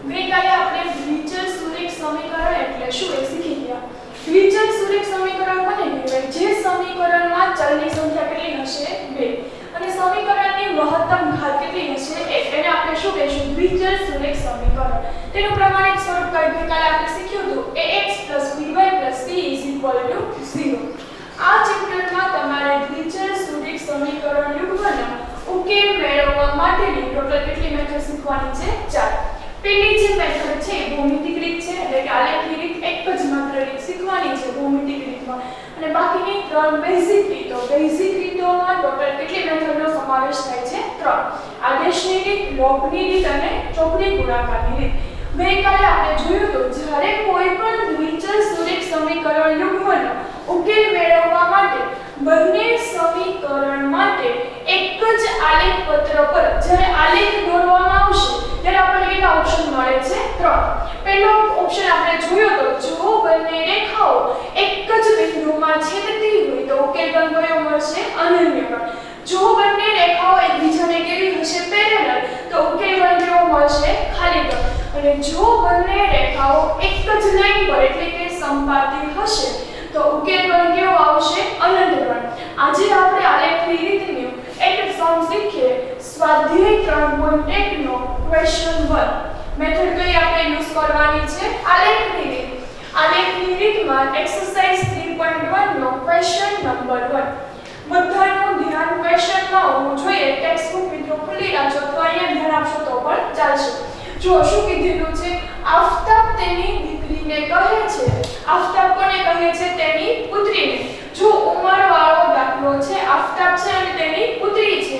ગઈકાલે આપણે દ્વિચલ સુરેખ સમીકરણ એટલે શું એ શીખી ગયા. દ્વિચલ સુરેખ સમીકરણ કોને કહેવાય? જે સમીકરણમાં ચલની સંખ્યા કેટલી હશે? 2 અને સમીકરણની મહત્તમ ઘાત કેટલી હશે? 1. એને આપણે શું કહીશું? દ્વિચલ સુરેખ સમીકરણ. તેનું પ્રમાણિત સ્વરૂપ ગઈકાલે આપણે શીખ્યું હતું ax by c = 0. આ ચેપ્ટરમાં તમારે દ્વિચલ સુરેખ સમીકરણ યુગ્મના ઉકેલ મેળવવા માટેની ટોટલ કેટલી મેથડ શીખવાની છે? 4. પહેલી જે મેથડ છે ભૌમિતિક રીત છે, એટલે કે આલેખની રીત. એક જ માત્ર રીત શીખવાની છે ભૌમિતિક રીતમાં, અને બાકીની 3 બેઝિક રીતો. બેઝિક રીતોમાં ટોટલ કેટલી મેથડનો સમાવેશ થાય છે? 3. આદેશની રીત, લોગની રીત અને ચોકડી ગુણાકારની રીત. ગઈકાલે આપણે જોયું હતું જ્યારે કોઈ પણ દ્વિચલ સુરેખ સમીકરણ યુગ્મનો ઉકેલ મેળવવા માટે બંને સમીકરણ માટે એક જ આલેખ પત્ર પર જ્યારે આલેખ દોરવામાં આવશે ત્યારે આપણને કેટલા ઓપ્શન મળે છે? 3. પહેલો ઓપ્શન આપણે જોયો તો જો બંને રેખાઓ એક જ બિંદુમાં છેદતી હોય તો ઉકેલ પણ કયો મળશે? અનન્ય ગણ. જો બંને રેખાઓ એકબીજાને કેવી હશે? પેરેલલ, તો ઉકેલ પણ કેવો મળશે? ખાલી ગણ. અને જો બંને રેખાઓ એક જ લાઈન પર એટલે કે સમપાતી હશે તો ઉકેલ પણ કેવો આવશે? અનંત ગણ. આજે આપણે આલેખની રીતનું એક સમ શીખીએ. સ્વાધ્યાય 3.1 નો ક્વેશ્ચન 1. મેથડ કઈ આપણે યુઝ કરવાની છે? આલેખની રીત. આલેખની રીતમાં એક્સરસાઇઝ 3.1 નો ક્વેશ્ચન નંબર 1. બધાનું ધ્યાન ક્વેશ્ચનમાં હોવું જોઈએ. ટેક્સ્ટ બુક મિત્રો ખુલ્લી રાખજો અથવા અહીંયા ધ્યાન આપશો તો પણ ચાલશે. જો શું કીધેલું છે? આફતાબ તેની દીકરીને કહે છે. આફતાબ કોને કહે છે? તેની પુત્રીને. જો ઉંમરવાળો દાખલો છે, આફતાબ છે અને તેની પુત્રી છે.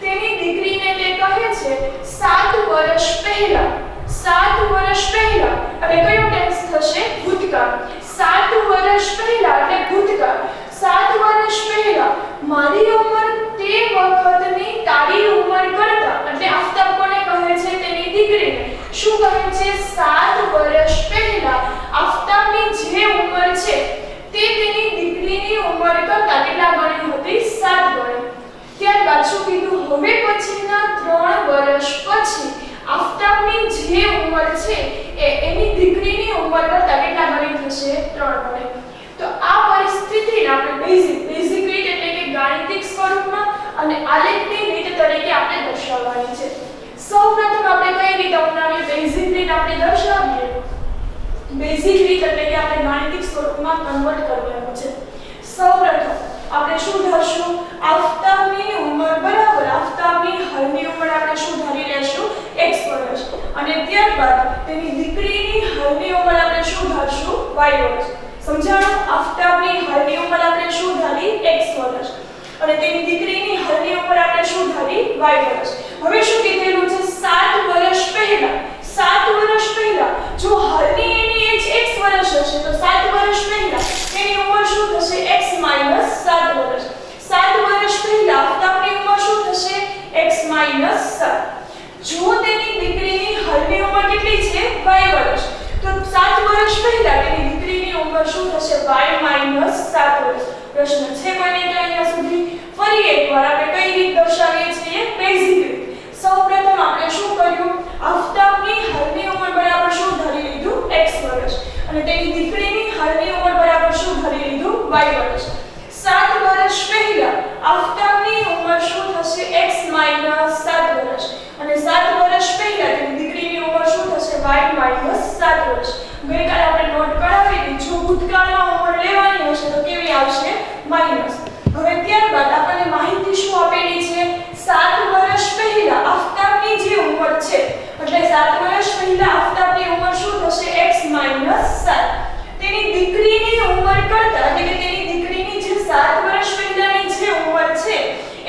તેની દીકરીને તે કહે છે 7 વર્ષ પહેલા. 7 વર્ષ પહેલા એટલે કયો ટેન્સ થશે? ભૂતકાળ. 7 વર્ષ પહેલા એટલે ભૂતકાળ. 7 વર્ષ પહેલા મારી ઉંમર તે વખતની તારી ઉંમર કરતા, એટલે આફતાબ કોને કહે છે? તેની દીકરીને. શું કહે છે? 7 વર્ષ પહેલા આફતાબની જે ઉંમર છે તે તેની દીકરીની ઉંમર કરતા કેટલા ગણી હતી? 7 ગણી. ત્યારબાદ શું કીધું? હવે પછીના 3 વર્ષ પછી આફતાબની જે ઉંમર છે એ એની દીકરીની ઉંમર કરતા કેટલા ગણી થશે? 3 ગણી. તો આ પરિસ્થિતિને આપણે બેઝિક રીત એટલે કે ગાણિતિક સ્વરૂપમાં અને આલેખની રીત તરીકે આપણે દર્શાવવાની છે. સૌપ્રથમ આપણે કઈ રીત અપનાવીએ? બેઝિક રીત આપણે દર્શાવીએ. બેઝિક રીત એટલે કે આપણે ગાણિતિક સ્વરૂપમાં કન્વર્ટ કરવાનું છે. સૌપ્રથમ આપણે શું ધારશું? આફતાબની ઉંમર બરાબર આફતાબની હાલની ઉંમર આપણે શું ધારી લેશું? x વર્ષ. અને ત્યારબાદ તેની દીકરીની હાલની ઉંમર આપણે શું ધારશું? y વર્ષ. સમજાણું? આફતાબની હાલની ઉંમર આપણે શું ધારી? x વર્ષ. અને તેની દીકરીની હાલની ઉંમર આપણે શું ધારી? y વર્ષ. હવે શું કીધેલું છે? 7 વર્ષ પહેલા. 7 વર્ષ પહેલા જો હાલની એની એજ x વર્ષ હશે તો 7 વર્ષ પહેલા એની ઉંમર શું થશે? x - 7 વર્ષ. 7 વર્ષ પહેલા આફતાબની ઉંમર શું થશે? x - 7. જો તેની દીકરીની હાલની ઉંમર કેટલી છે? y વર્ષ. તો 7 વર્ષ પહેલા તેની દીકરીની ઉંમર શું થશે? y - 7 વર્ષ. પ્રશ્ન છે કોઈને તો અહીંયા સુધી? ફરી એકવાર આપણે કઈ રીત દર્શાવીએ છીએ? બેઝિક રીત. સૌપ્રથમ આપણે શું કર્યું? આફતાબની હાલની ઉંમર બરાબર શું ધારી લીધું? x વર્ષ. અને તેની દીકરીની હાલની ઉંમર બરાબર શું ધારી લીધું? y વર્ષ. 7 વર્ષ પહેલા આફતાબની ઉંમર શું થશે? x - 7 વર્ષ. અને 7 વર્ષ પહેલા તેની દીકરીની ઉંમર શું થશે? y - 7 વર્ષ. ગઈકાલે આપણે નોટ કરાવી હતી જો ભૂતકાળમાં ઉંમર લેવાની હશે તો કેવી આવશે? માઈનસ. હવે ત્યારબાદ આપણને માહિતી શું આપેલી છે? 7 વર્ષ પહેલા આફતાબની જે ઉંમર છે એટલે 7 વર્ષ પહેલા આફતાબની ઉંમર શું થશે? x - 7. તેની દીકરીની ઉંમર કરતા એટલે કે તેની દીકરીની જે 7 વર્ષ પહેલાની જે ઉંમર છે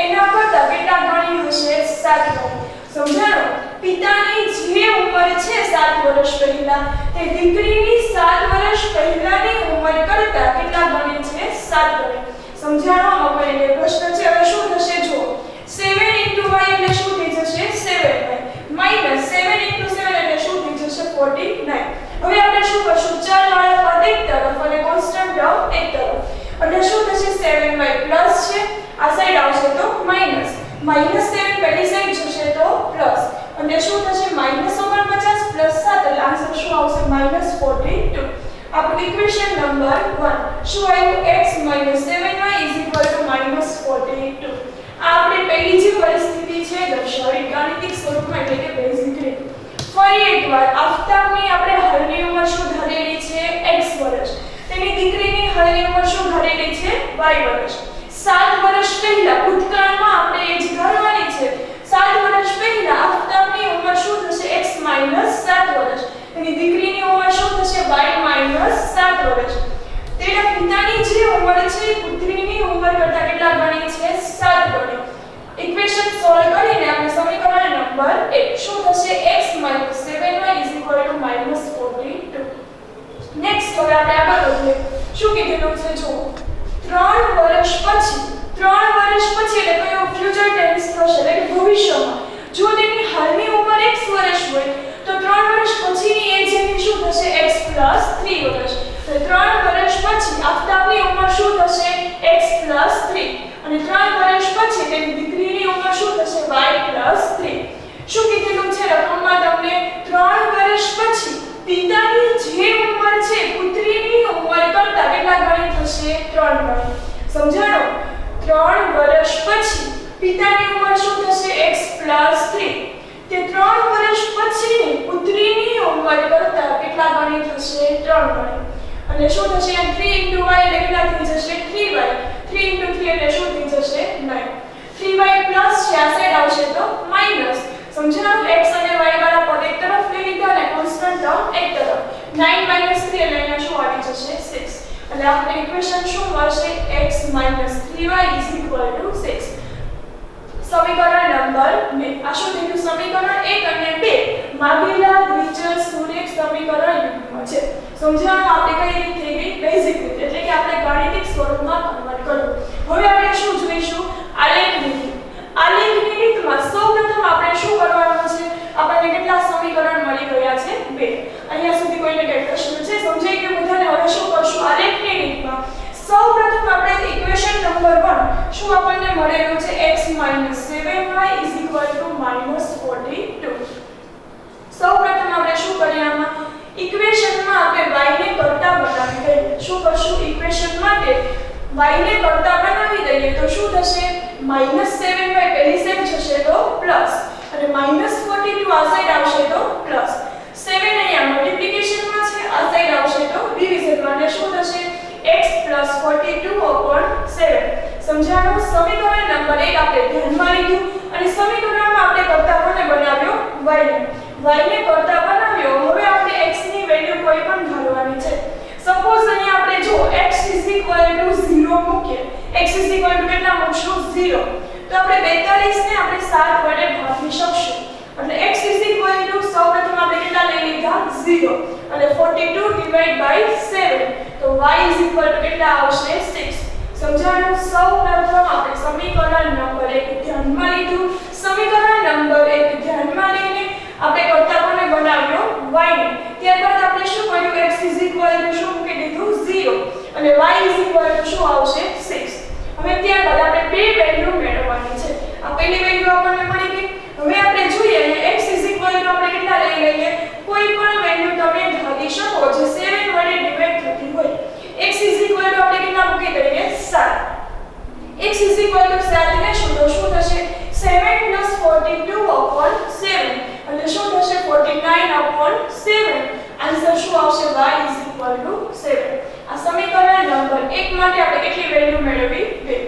એના કરતા કેટલા ગણી હશે? 7 ગણી. સમજાણું? પિતાની જે ઉંમર છે 7 વર્ષ પહેલા તે દીકરીની 7 વર્ષ પહેલાની ઉંમર કરતા કેટલા ગણી છે? 7 ગણી. સમજાણું? હવે પ્રશ્ન છે હવે શું થશે? જો 7 * y એટલે શું થઈ જશે? 7y - 7 * 7 એટલે શું થઈ જશે? 49. હવે આપણે શું કરશું? ચલવાળા પદ એક તરફ અને કોન્સ્ટન્ટ ટર્મ એક તરફ. એટલે શું થશે? 7y પ્લસ છે, આ સાઈડ આવશે તો માઈનસ. -7 પેલી સાઈડ જશે તો પ્લસ. એટલે શું થશે? -49 પ્લસ 7 એટલે આન્સર શું આવશે -42. આપણું ઇક્વેશન નંબર 1 શું આવ્યું x - 7y -42. આ આપણે પહેલી જે પરિસ્થિતિ છે દર્શાવી ગાણિતિક સ્વરૂપમાં એટલે કે બેઝિક રીત. ફરી એકવાર આફતાબની આપણે હાલની ઉંમર શું ધારેલી છે x વર્ષ, તેની દીકરીની હાલની ઉંમર શું ધારેલી છે y વર્ષ. 7 વર્ષ પહેલા ભૂતકાળમાં આપણે એજ ધારવાની છે. 7 વર્ષ પહેલા આફતાબની ઉંમર શું થશે x - 7 વર્ષ, તેની દીકરીની ઉંમર શું થશે y - 7 વર્ષ. તેના પિતાની જે ઉંમર છે પુત્રીની ઉંમર કરતા કેટલા ગણી છે 7 ગણી. ઇક્વેશન સોલ્વ કરીને આપણે સમીકરણ નંબર 1 શું થશે x - 7y -42. નેક્સ્ટ હવે આપણે આગળ વધીએ. શું કીધેલું છે જો 3 વર્ષ પછી એટલે કયો ફ્યુચર ટેન્સ થશે એટલે કે ભવિષ્યમાં જો તેની હાલની ઉંમર x વર્ષ હોય તો 3 વર્ષ પછીની એજ એની શું થશે x + 3 વર્ષ. તો 3 વર્ષ પછી આફતાબની ઉંમર શું થશે x + 3 અને 3 વર્ષ પછી તેની દીકરીની ઉંમર શું થશે y + 3. શું કીધેલું છે રકમમાં તમને 3 વર્ષ પછી પિતાની જે ઉંમર છે પુત્રીની ઉંમર કરતા કેટલા ગણી થશે 3 ગણી. સમજાણો? 3 વર્ષ પછી પિતાની ઉંમર શું થશે x + 3. તે 3 વર્ષ પછીની પુત્રીની ઉંમર કરતા કેટલા ગણી થશે 3 ગણી. અને શું થશે 3 * y એટલે કેટલા થઈ જશે 3y. 3 * 3 એટલે શું થઈ જશે 9. 3y પ્લસ છે આ સાઈડ આવશે તો માઈનસ. સમજાણું? x અને y વાળા પદ એક તરફ લઈ લીધા અને કોન્સ્ટન્ટ ટર્મ એક તરફ. 9 - 3 એટલે અહીંયા શું આવી જશે 6. એટલે આપણે ઇક્વેશન શું મળશે x - 3y = 6. સમીકરણ નંબર 2 આ શું થયું સમીકરણ 1 અને 2 માગેલા દ્વિચલ સુરેખ સમીકરણ યુગ્મ છે. સમજાણું? આપણે કઈ રીત થઈ ગઈ બેઝિક રીત એટલે કે આપણે ગાણિતિક સ્વરૂપમાં કન્વર્ટ કર્યું. હવે આપણે શું જોઈશું આલેખની રીત. આલેખની રીતમાં સૌપ્રથમ આપણે શું કરવાનું છે આપણને કેટલા સમીકરણ મળી ગયા છે 2. અહીંયા સુધી કોઈને કઈ પ્રશ્ન છે સમજાઈ ગયું બધાને? હવે શું કરશું આલેખની રીતમાં સૌપ્રથમ આપણે ઇક્વેશન નંબર 1 શું આપણને મળેલું છે x - 7y -42. સૌપ્રથમ આપણે શું કરીએ આમાં ઇક્વેશનમાં આપણે y ને કરતા બનાવી દઈએ. શું કરશું ઇક્વેશન માટે y ને કરતા બનાવી દઈએ તો શું થશે -7y પહેલી સાઈડ જશે તો પ્લસ અને -42 આ સાઈડ આવશે તો પ્લસ. 7 અહીંયા મલ્ટીપ્લિકેશનમાં છે આ સાઈડ આવશે તો ડિવિઝનમાં અને શું થશે x + 42/7. સમજાણું? સમીકરણ નંબર 1 આપણે ધ્યાનમાં લીધું અને સમીકરણમાં આપણે કરતા કોને બનાવ્યો y ને કરતા બનાવ્યો. હવે આપણે x ની વેલ્યુ કોઈ પણ ધારવાની છે. સપોઝ અહીંયા આપણે જો x = 0 મૂકીએ. x કેટલા મૂકશું 0 તો આપણે 42 ને આપણે 7 વડે ભાગી શકશું. એટલે x સૌપ્રથમ આપણે કેટલા લઈ લીધા 0 અને 42/7 તો y કેટલા આવશે 6. સમજાણું? સૌપ્રથમ આપણે સમીકરણ નંબર 1 ધ્યાનમાં લીધું. સમીકરણ નંબર 1 ધ્યાનમાં લઈને આપણે કરતા કોને બનાવ્યો y ને. ત્યારબાદ આપણે શું કર્યું x શું મૂકી દીધું 0 અને y શું આવશે 6. હવે ત્યારબાદ આપણે બે વેલ્યુ મેળવવાની છે. આ પહેલી વેલ્યુ આપણને મળી ગઈ. હવે આપણે જોઈએ x આપણે કેટલા લઈ લઈએ કોઈ પણ વેલ્યુ તમે ધારી શકો જે 7 વડે ડિવાઇડ થતી હોય. x આપણે કેટલા મૂકી દઈએ 7. x 7 લેશું તો શું થશે 7 + 42/7 એટલે શું થશે 49/7. આન્સર શું આવશે y 7. આ સમીકરણ નંબર 1 માટે આપણે કેટલી વેલ્યુ મેળવી 2.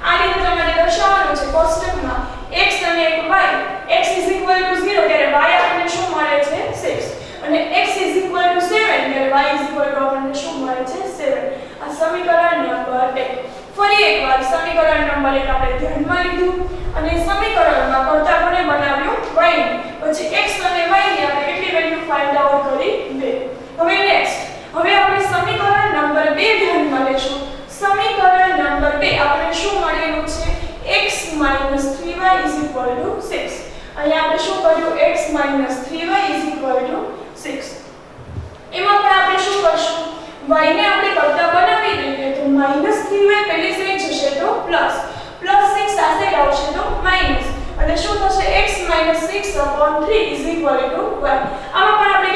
આ રીતે તમારે દર્શાવવાનું છે કોષ્ટકમાં x અને એક y. x 0 ત્યારે y આપણને શું મળે છે 6 અને x 7 ત્યારે y આપણને શું મળે છે 7. આ સમીકરણ નંબર 1. ફરી એકવાર સમીકરણ નંબર 1 આપણે ધ્યાનમાં લીધું અને સમીકરણમાં કરતા કોને બનાવ્યો y ને. પછી x અને y ની આપણે કેટલી વેલ્યુ ફાઇન્ડ આઉટ કરી 2. હવે નેક્સ્ટ હવે આપણે સમીકરણ નંબર 2 ધ્યાનમાં લેશું. સમીકરણ નંબર 2 આપણે શું મળેલું છે x - 3y = 6. અહીંયા આપણે શું કર્યું x - 3y = 6. એમાં પણ આપણે શું કરશું y ને આપણે કરતા બનાવી દઈએ તો -3y પહેલી સાઈડ જશે તો પ્લસ +6 આ સાઈડ આવશે તો માઈનસ એટલે શું થશે x - 6/3 = y. આમાં પણ આપણે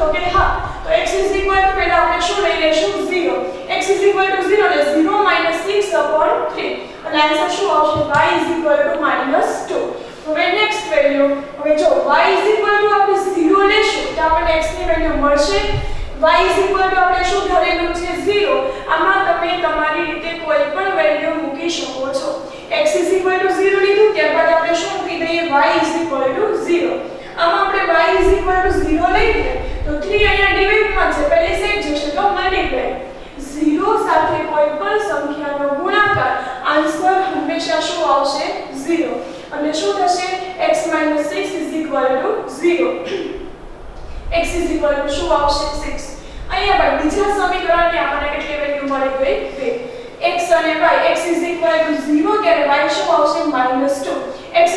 તો કે હા. તો x પહેલા આપણે શું લઈ લેશું 0. x 0 એટલે 0 - 6/3 અને આન્સર શું આવશે y -2. હવે નેક્સ્ટ વેલ્યુ, હવે જો y આપણે 0 લેશું તો આપણને x ની વેલ્યુ મળશે. y આપણે શું ધરેલું છે 0. આમાં તમે તમારી રીતે કોઈ પણ વેલ્યુ મૂકી શકો છો. x 0 લીધું ત્યારબાદ આપણે શું મૂકી દઈએ y 0. આમાં આપણે y 0 લઈએ તો 3 અહીંયા ડિવિઝનમાં છે, પહેલી સાઈડ જશે તો મલ્ટીપ્લાય. 0 સાથે કોઈ પણ સંખ્યાનો ગુણાકાર, આન્સર હંમેશા શું આવશે 0. અને શું થશે x - 6 = 0. x શું આવશે 6. અહીંયા પણ બીજા સમીકરણની આપણને કેટલી વેલ્યુ મળી ગઈ 2. x અને y, x 0 ત્યારે y શું આવશે -2. x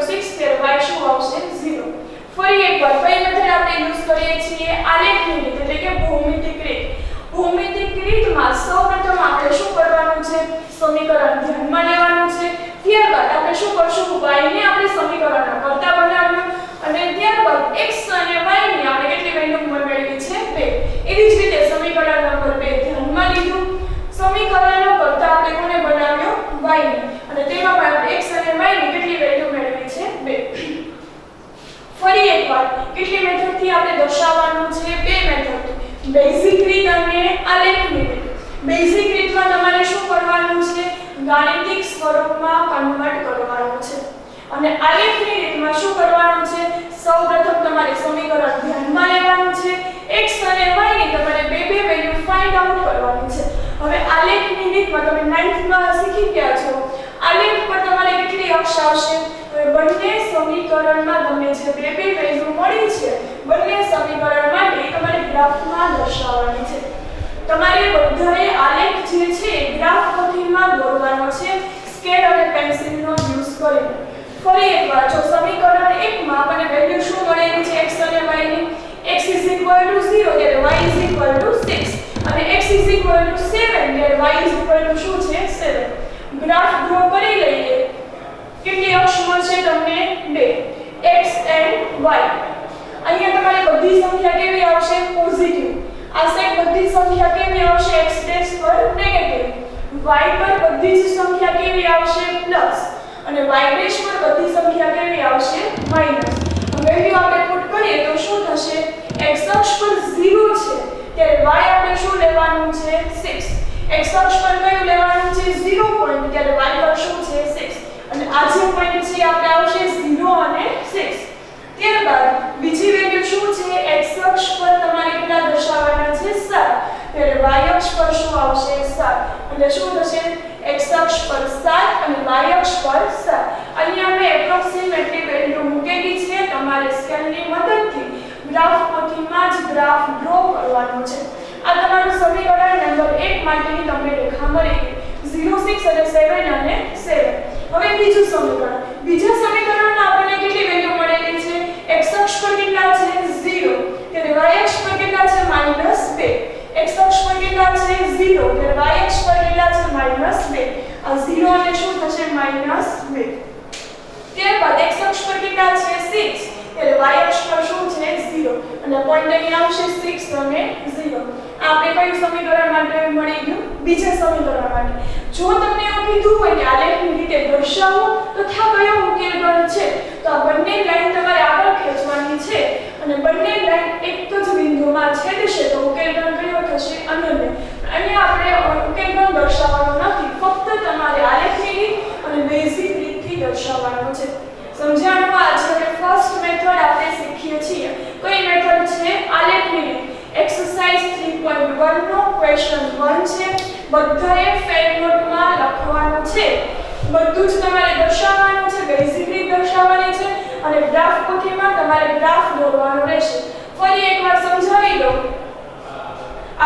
6 ત્યારે y શું આવશે 0. ફરી એકવાર કઈ મેથડ આપણે યુઝ કરીએ છીએ આલેખની રીત, એટલે કે ભૌમિતિક રીત. ભૌમિતિક રીતમાં સૌપ્રથમ આપણે શું કરવાનું છે, સમીકરણ ધ્યાનમાં લેવાનું છે. ત્યારબાદ આપણે શું કરશું, y ને આપણે સમીકરણના કર્તા બનાવ્યું અને ત્યારબાદ x અને y ની આપણે કેટલી વેલ્યુ મેળવી છે 2. એવી જ રીતે સમીકરણ નંબર 2 ધ્યાનમાં લીધું. સમીકરણનો કર્તા આપણે કોને બનાવ્યો y ને, અને તેમાં પણ આપણે x અને y ની કેટલી વેલ્યુ મેળવી છે 2. ફરી એકવાર કેટલી મેથડથી આપણે દર્શાવવાનું છે, બે મેથડ, બેઝિક રીત અને આલેખની રીત. બેઝિક રીતમાં તમારે શું કરવાનું છે, ગાણિતિક સ્વરૂપમાં કન્વર્ટ કરવાનું છે. અને આલેખની રીતમાં શું કરવાનું છે, સૌપ્રથમ તમારે સમીકરણ ધ્યાનમાં લેવાનું છે. x અને y ની તમારે બે વેલ્યુ ફાઇન્ડ આઉટ કરવાની છે. હવે આલેખની રીતમાં તમે 9th માં શીખી ગયા છો. આલેખ પર તમારે કેટલી અક્ષ આવશે, બંને સમીકરણમાં તમને જે બે વેલ્યુ મળી છે બંને સમીકરણ માટે તમારે ગ્રાફમાં દર્શાવવાની છે. તમારે બધાએ આલેખ જે છે ગ્રાફ પદ્ધતિમાં દોરવાનો છે, સ્કેલ અને પેન્સિલનો યુઝ કરીને. ફરી એકવાર જો સમીકરણ 1 માં આપણને વેલ્યુ શું મળેલી છે x અને y ની, x 0 ત્યારે y 6 અને x 7 ત્યારે y શું છે 7. ગ્રાફ ડ્રો કરી લઈએ. કેટલી અક્ષ મળશે તમને 2, x and y. અહીંયા તમારે બધી સંખ્યા કેવી આવશે પોઝિટિવ. આ સાઈડ બધી સંખ્યા કેવી આવશે x' પર નેગેટિવ. y પર બધી જ સંખ્યા કેવી આવશે પ્લસ અને y' પર બધી સંખ્યા કેવી આવશે માઈનસ. વેલ્યુ આપણે પુટ કરીએ તો શું થશે, x અક્ષ પર 0 છે ત્યારે y આપણે શું લેવાનું છે 6. x અક્ષ પર કયું લેવાનું છે 0 પોઈન્ટ ત્યારે y પર શું છે 6. અને આ જે પોઈન્ટ છે આપણે આવશે 0 અને 6. ત્યારબાદ બીજી વેલ્યુ શું છે, x અક્ષ પર તમારે કેટલા દર્શાવવાના છે 7 ત્યારે y અક્ષ પર શું આવશે 7. એટલે શું થશે, x અક્ષ પર 7 અને y અક્ષ પર 7. અહીંયા મેં એપ્રોક્સિમેટલી વેલ્યુ મૂકેલી છે. તમારે સ્કેલની મદદથી ગ્રાફ પદ્ધતિમાં જ ગ્રાફ ડ્રો કરવાનો છે. આ તમારું સમીકરણ નંબર 1 માટેની તમને રેખા મળી ગઈ 0, 6 અને 7 અને 7. હવે બીજું સમીકરણ, બીજા સમીકરણમાં આપણને કેટલી વેલ્યુ મળેલી છે, x અક્ષ પર કેટલા છે 0 ત્યારે y અક્ષ પર કેટલા છે -2. x અક્ષ પર કેટલા છે 0 ત્યારે y અક્ષ પર કેટલા છે -2. આ 0 અને શું થશે -2. ત્યારબાદ x અક્ષ પર કેટલા છે 6 ત્યારે y અક્ષ પર શું છે 0 અને પોઈન્ટ અહીં આવશે 6 અને 0. આપણે કયું સમીકરણ માટે મળી ગયું, બીજા સમીકરણ માટે. જો તમને એવું કીધું હોય કે આલેખની રીતે દર્શાવો તો ત્યાં કયો ઉકેલ ગણ છે, તો આ બંને લાઈન તમારે આગળ ખેંચવાની છે અને બંને લાઈન એક જ બિંદુમાં છેદશે તો ઉકેલ ગણ કયો થશે અનન્ય. અહીંયા આપણે ઉકેલ ગણ દર્શાવવાનો નથી, ફક્ત તમારે આલેખની રીત અને બેઝિક રીતથી દર્શાવવાનો છે. સમજાણું. આજે આપણે ફર્સ્ટ મેથડ આપણે શીખીએ છીએ. કઈ મેથડ છે, આલેખની રીત. એક્સરસાઇઝ 3.1 નો ક્વેશ્ચન 1 છે. બધાએ ફેર નોટમાં લખવાનું છે. બધું જ તમારે દર્શાવવાનું છે, બેઝિક રીત દર્શાવવાની છે અને ગ્રાફ પદ્ધતિમાં તમારે ગ્રાફ દોરવાનો રહેશે. ફરી એકવાર સમજાવી દઉં.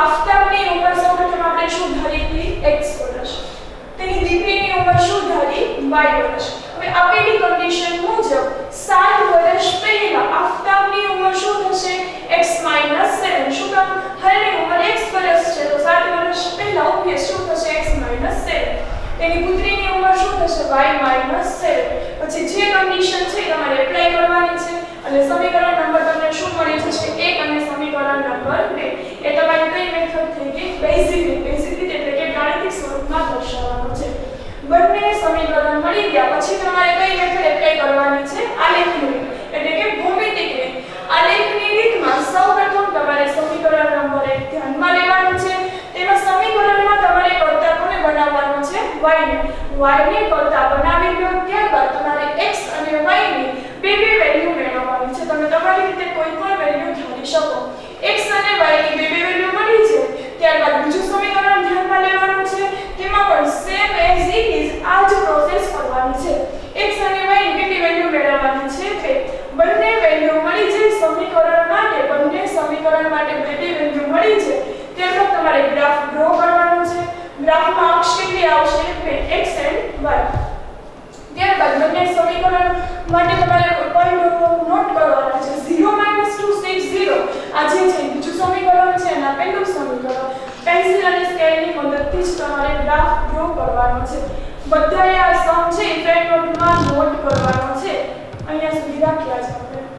આફતાબની ઉંમર સૌપ્રથમ આપણે શું ધારી હતી x વર્ષ. તેની દીકરીની ઉંમર શું ધારી y વર્ષ. હવે આપેલી કન્ડિશન મુજબ 7 વર્ષ પહેલા આફતાબની ઉંમર શું થશે x - 7. શું કામ, હાલની ઉંમર x વર્ષ છે તો 7 વર્ષ પહેલા ઓબ્વિયસ શું થશે x - 7. તેની પુત્રીની ઉંમર શું થશે y - 7. પછી જે કન્ડિશન છે તમારે એપ્લાય કરવાની છે અને સમીકરણ નંબર તમને શું મળી જશે 1 અને સમીકરણ સમીકરણ નંબર 2 એ તમારી કઈ મેથડ થઈ ગઈ બેઝિક રીત એટલે કે ગાણિતિક સ્વરૂપમાં દર્શાવવાનું છે બંને સમીકરણ મળી ગયા પછી તમારે કઈ મેથડ એપ્લાય કરવાની છે આલેખની રીત એટલે કે ભૌમિતિક રીત આલેખની રીતમાં સૌપ્રથમ તમારે સમીકરણ નંબર 1 ધ્યાનમાં લેવાનું છે તેમાં સમીકરણમાં તમારે કર્તા કોને બનાવવાનું છે y ને કર્તા બનાવી લો ત્યારબાદ તમારે x અને y ની બે વેલ્યુ મેળવવાની છે તમે તમારી રીતે કોઈ પણ વેલ્યુ ધારી શકો x અને y ની બે વેલ્યુ મળી છે ત્યારબાદ બીજું સમીકરણ ધ્યાનમાં લેવાનું છે તેમાં પણ સેમ એઝ ઇટ ઇઝ આ જ પ્રોસેસ કરવાની છે x અને y ની કેટલી વેલ્યુ મેળવવાની છે તે બંને વેલ્યુ મળી છે સમીકરણ માટે બંને સમીકરણ માટે બે વેલ્યુ મળી છે ત્યારબાદ તમારે ગ્રાફ ડ્રો કરવાનો છે ગ્રાફમાં અક્ષ કેટલી આવશે x and y ત્યારબાદ બંને સમીકરણ માટે તમારે પોઈન્ટ નોટ કરવાના છે 0 2 6 0 આ જે છે બીજું સમીકરણ છે અને પહેલું સમીકરણ પેન્સિલ અને સ્કેલની મદદથી જ તમારે ગ્રાફ ડ્રો કરવાનો છે બધાએ આ સમ છે ફ્રેન્ડ નોટમાં નોટ કરવાનો છે અહીંયા સુધી રાખ્યા છે